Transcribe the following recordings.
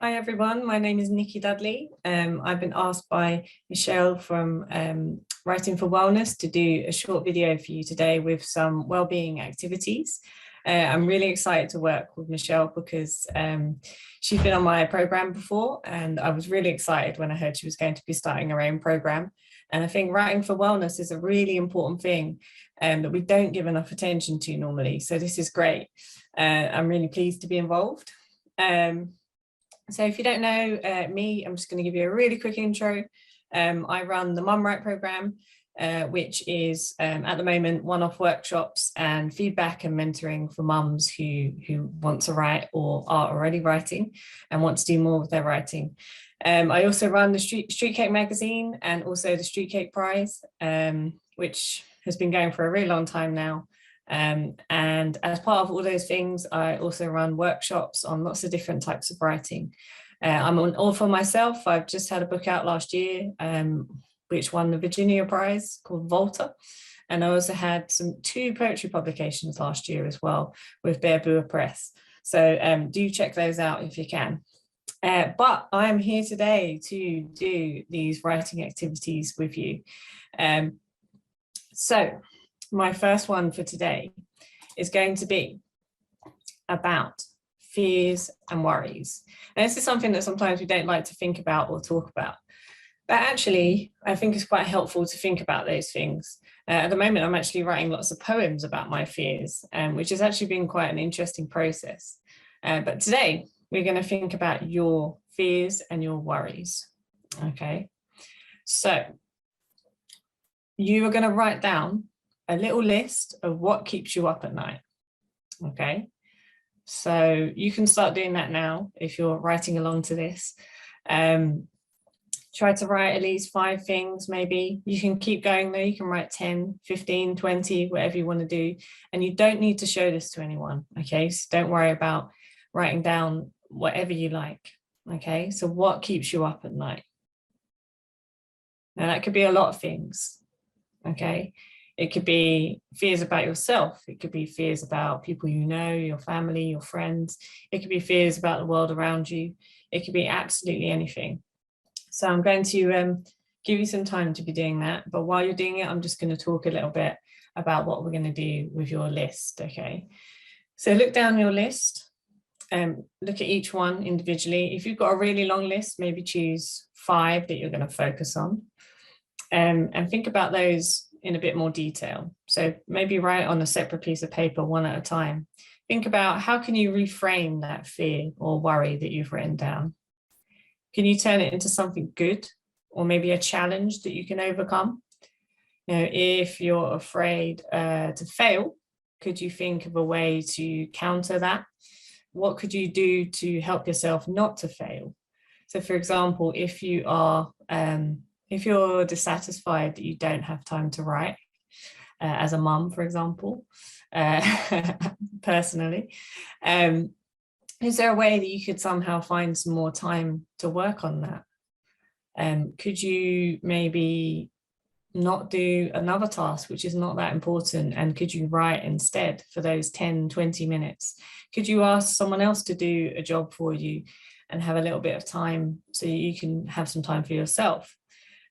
Hi everyone, my name is Nikki Dudley. I've been asked by Michelle from Writing for Wellness to do a short video for you today with some wellbeing activities. I'm really excited to work with Michelle because she's been on my program before, and I was really excited when I heard she was going to be starting her own program. And I think writing for wellness is a really important thing that we don't give enough attention to normally. So this is great. I'm really pleased to be involved. So if you don't know me, I'm just going to give you a really quick intro. I run the Mum Write program, which is at the moment one-off workshops and feedback and mentoring for mums who want to write or are already writing and want to do more with their writing. I also run the Street Cake magazine and also the Street Cake Prize, which has been going for a really long time now. And as part of all those things, I also run workshops on lots of different types of writing. I'm an author myself. I've just had a book out last year, which won the Virginia Prize, called Volta. And I also had two poetry publications last year as well with Bear Bua Press. So do check those out if you can. But I'm here today to do these writing activities with you. So my first one for today is going to be about fears and worries. And this is something that sometimes we don't like to think about or talk about. But actually, I think it's quite helpful to think about those things. At the moment, I'm actually writing lots of poems about my fears, which has actually been quite an interesting process. But today, we're going to think about your fears and your worries. Okay, so you are going to write down a little list of what keeps you up at night. Okay, so you can start doing that now if you're writing along to this. Try to write at least 5 things, maybe. You can keep going though, you can write 10, 15, 20, whatever you want to do. And you don't need to show this to anyone, okay? So don't worry about writing down whatever you like, okay? So what keeps you up at night? Now that could be a lot of things, okay? It could be fears about yourself. It could be fears about people you know, your family, your friends. It could be fears about the world around you. It could be absolutely anything. So I'm going to give you some time to be doing that. But while you're doing it, I'm just going to talk a little bit about what we're going to do with your list, okay? So look down your list, look at each one individually. If you've got a really long list, maybe choose 5 that you're going to focus on, and think about those in a bit more detail. So maybe write on a separate piece of paper, one at a time. Think about how can you reframe that fear or worry that you've written down. Can you turn it into something good, or maybe a challenge that you can overcome? You know, if you're afraid to fail, could you think of a way to counter that? What could you do to help yourself not to fail? So for example, if you're dissatisfied that you don't have time to write, as a mum, for example, personally, is there a way that you could somehow find some more time to work on that? Could you maybe not do another task which is not that important, and could you write instead for those 10, 20 minutes? Could you ask someone else to do a job for you and have a little bit of time so you can have some time for yourself?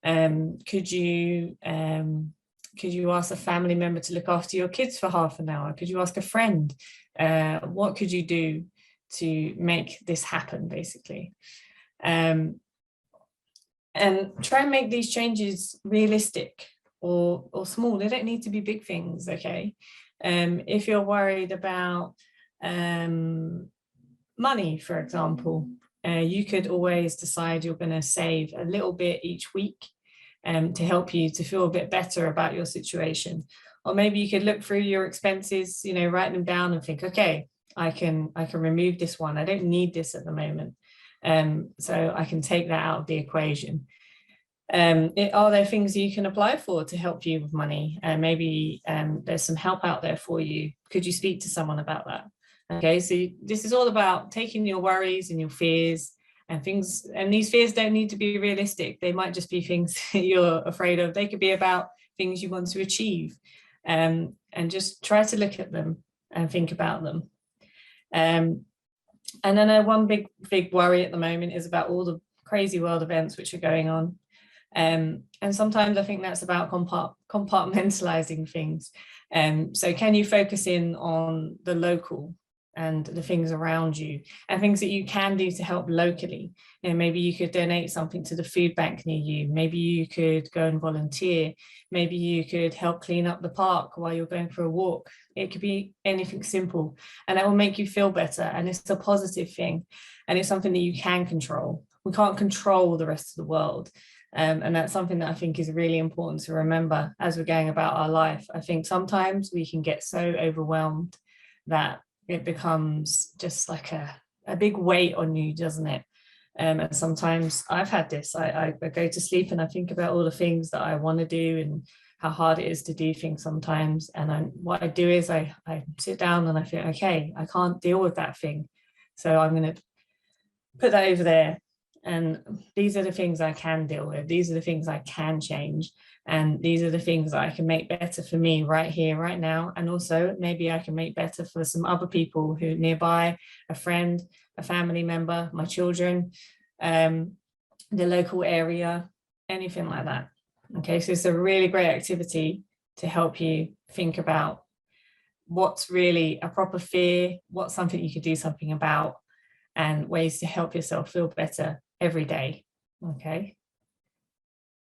Could you ask a family member to look after your kids for half an hour? Could you ask a friend? What could you do to make this happen, basically? And try and make these changes realistic or small. They don't need to be big things, okay? If you're worried about money, for example, you could always decide you're going to save a little bit each week to help you to feel a bit better about your situation. Or maybe you could look through your expenses, you know, write them down and think, okay, I can remove this one. I don't need this at the moment. So I can take that out of the equation. Are there things you can apply for to help you with money? Maybe there's some help out there for you. Could you speak to someone about that? Okay, so this is all about taking your worries and your fears and things, and these fears don't need to be realistic. They might just be things you're afraid of. They could be about things you want to achieve, and just try to look at them and think about them. And I know one big worry at the moment is about all the crazy world events which are going on. And sometimes I think that's about compartmentalizing things. So can you focus in on the local and the things around you and things that you can do to help locally? Maybe you could donate something to the food bank near you. Maybe you could go and volunteer. Maybe you could help clean up the park while you're going for a walk. It could be anything simple, and that will make you feel better. And it's a positive thing, and it's something that you can control. We can't control the rest of the world. And that's something that I think is really important to remember as we're going about our life. I think sometimes we can get so overwhelmed that it becomes just like a big weight on you, doesn't it? And sometimes I've had this. I go to sleep and I think about all the things that I want to do and how hard it is to do things sometimes. And what I do is I sit down and I think, okay, I can't deal with that thing, so I'm going to put that over there. And these are the things I can deal with. These are the things I can change. And these are the things that I can make better for me right here, right now. And also maybe I can make better for some other people who nearby, a friend, a family member, my children, the local area, anything like that. Okay, so it's a really great activity to help you think about what's really a proper fear, what's something you could do something about, and ways to help yourself feel better every day. Okay.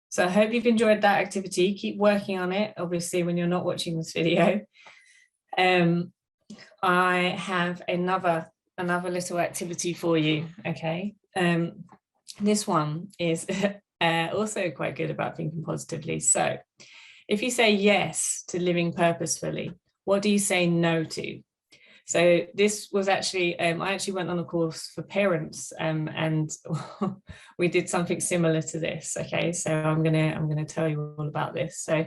So I hope you've enjoyed that activity. Keep working on it, obviously, when you're not watching this video. I have another little activity for you. Okay. This one is also quite good about thinking positively. So if you say yes to living purposefully, what do you say no to? So this was actually, I actually went on a course for parents, and we did something similar to this. Okay, so I'm gonna tell you all about this. So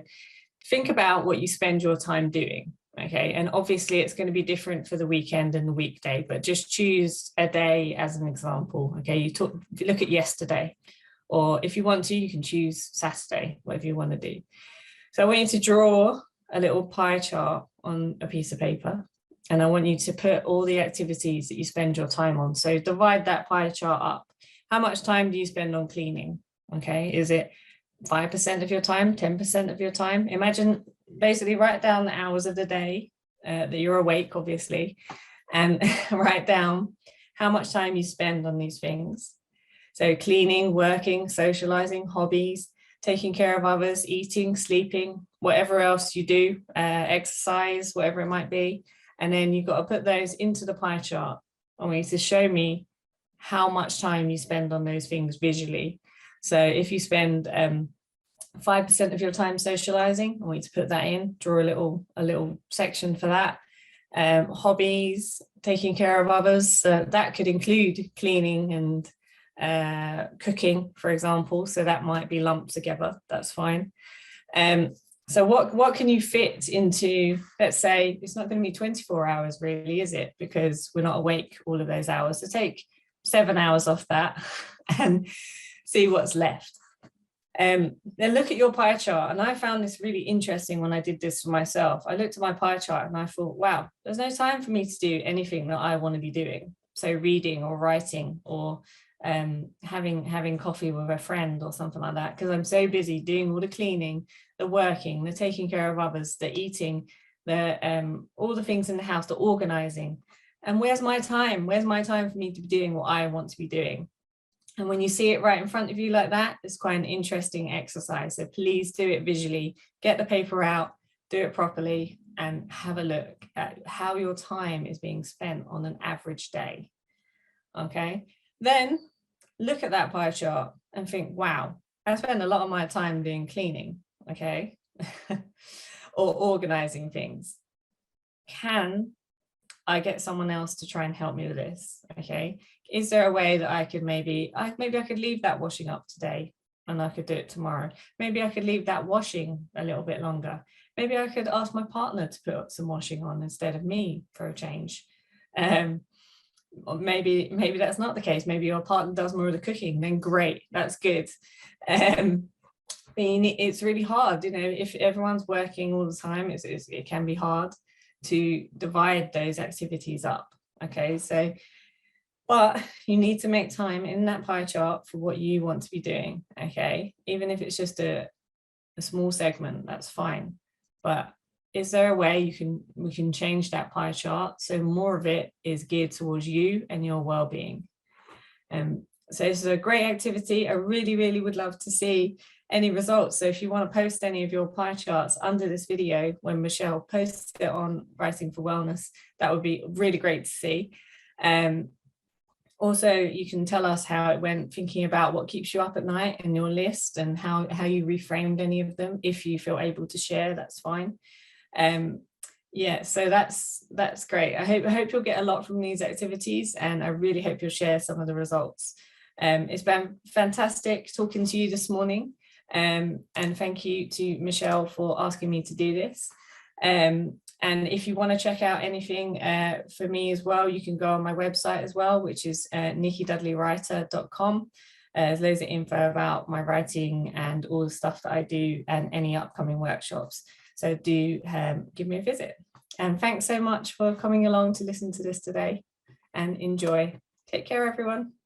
think about what you spend your time doing. Okay, and obviously it's going to be different for the weekend and the weekday, but just choose a day as an example. Okay, you look at yesterday, or if you want to, you can choose Saturday, whatever you want to do. So I want you to draw a little pie chart on a piece of paper. And I want you to put all the activities that you spend your time on. So divide that pie chart up. How much time do you spend on cleaning? Okay, is it 5% of your time, 10% of your time? Imagine, basically write down the hours of the day that you're awake, obviously, and write down how much time you spend on these things. So cleaning, working, socializing, hobbies, taking care of others, eating, sleeping, whatever else you do, exercise, whatever it might be. And then you've got to put those into the pie chart. I want you to show me how much time you spend on those things visually. So if you spend 5% of your time socializing, I want you to put that in, draw a little section for that. Hobbies, taking care of others, that could include cleaning and cooking, for example. So that might be lumped together, that's fine. So what can you fit into, let's say, it's not going to be 24 hours really, is it? Because we're not awake all of those hours. So take 7 hours off that and see what's left. Then look at your pie chart. And I found this really interesting when I did this for myself. I looked at my pie chart and I thought, wow, there's no time for me to do anything that I want to be doing. So reading or writing or having coffee with a friend or something like that, because I'm so busy doing all the cleaning, the working, the taking care of others, the eating, the all the things in the house, the organizing. And where's my time? Where's my time for me to be doing what I want to be doing? And when you see it right in front of you like that, it's quite an interesting exercise. So please do it visually, get the paper out, do it properly, and have a look at how your time is being spent on an average day. Okay, then look at that pie chart and think, wow, I spend a lot of my time doing cleaning, okay, or organizing things. Can I get someone else to try and help me with this? Okay, is there a way that I could maybe I could leave that washing up today and I could do it tomorrow? Maybe I could leave that washing a little bit longer. Maybe I could ask my partner to put some washing on instead of me for a change. Or maybe that's not the case. Maybe your partner does more of the cooking, then great, that's good. It's really hard, if everyone's working all the time, it can be hard to divide those activities up. Okay, so But you need to make time in that pie chart for what you want to be doing, okay? Even if it's just a small segment, that's fine. But is there a way we can change that pie chart so more of it is geared towards you and your well-being? So this is a great activity. I really would love to see any results. So if you want to post any of your pie charts under this video when Michelle posts it on Writing for Wellness, that would be really great to see. Also, you can tell us how it went thinking about what keeps you up at night in your list and how you reframed any of them. If you feel able to share, that's fine. Yeah, so that's great. I hope you'll get a lot from these activities, and I really hope you'll share some of the results. It's been fantastic talking to you this morning, and thank you to Michelle for asking me to do this. And if you want to check out anything for me as well, you can go on my website as well, which is nikkidudleywriter.com. There's loads of info about my writing and all the stuff that I do and any upcoming workshops. So do give me a visit. And thanks so much for coming along to listen to this today, and enjoy. Take care, everyone.